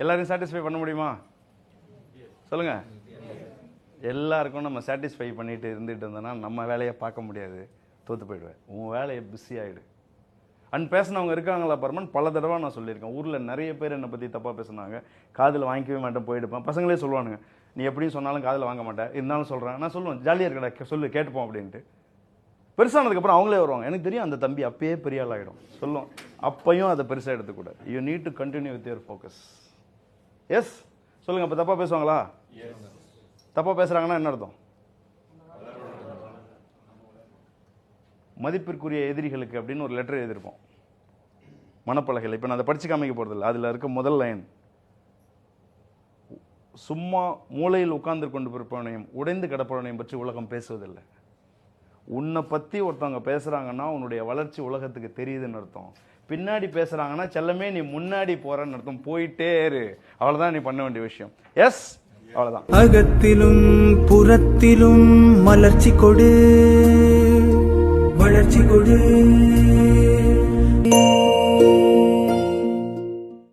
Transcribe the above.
எல்லாரையும் சாட்டிஸ்ஃபை பண்ண முடியுமா? சொல்லுங்க. எல்லாருக்கும் நம்ம சாட்டிஸ்ஃபை பண்ணிட்டு இருந்துட்டு இருந்தோன்னா நம்ம வேலையை பார்க்க முடியாது, தோற்று போயிடுவேன். உன் வேலையை பிஸி ஆகிடு. அண்ட் பேசினவங்க இருக்காங்களா பர்மன்? பல தடவை நான் சொல்லியிருக்கேன். ஊரில் நிறைய பேர் என்னை பற்றி தப்பாக பேசுனாங்க. காதில் வாங்கிக்கவே மாட்டேன், போயிடுப்பேன். பசங்களே சொல்லுவானுங்க, நீ எப்படியும் சொன்னாலும் காதில் வாங்க மாட்டேன், இருந்தாலும் சொல்கிறேன். நான் சொல்லுவேன், ஜாலியாக இருக்கடா, சொல்லு கேட்டுப்போம் அப்படின்ட்டு. பெருசானதுக்கப்புறம் அவங்களே வருவாங்க, எனக்கு தெரியும் அந்த தம்பி அப்பயே பெரிய ஆள் ஆகிடும் சொல்லுவோம். அப்பையும் அதை பெருசாக எடுத்துக்கூடாது. You need to continue with your focus. Yes சொல்லுங்கள். இப்போ தப்பாக பேசுவாங்களா? தப்பாக பேசுகிறாங்கன்னா என்ன அர்த்தம்? மதிப்பிற்குரிய எதிரிகளுக்கு அப்படின்னு ஒரு லெட்டர் எழுதியிருப்போம் மனப்பலகையில். இப்போ நான் அதை படித்து காமிக்க போகிறதில்ல. அதில் இருக்க முதல் லைன், சும்மா மூலையில் உட்கார்ந்து கொண்டு பிறப்பவனையும் உடைந்து கிடப்பவனையும் பற்றி உலகம் பேசுவதில்லை. உன்னை பற்றி ஒருத்தவங்க பேசுகிறாங்கன்னா உன்னுடைய வளர்ச்சி உலகத்துக்கு தெரியுதுன்னு அர்த்தம். பின்னாடி பேசுகிறாங்கன்னா செல்லமே நீ முன்னாடி போகிறன்னு அர்த்தம். போயிட்டே இரு, அவ்வளோதான் நீ பண்ண வேண்டிய விஷயம். எஸ், அவ்வளோதான். அகத்திலும் புறத்திலும் மலர்ச்சி கொடு, வளர்ச்சி கொடு.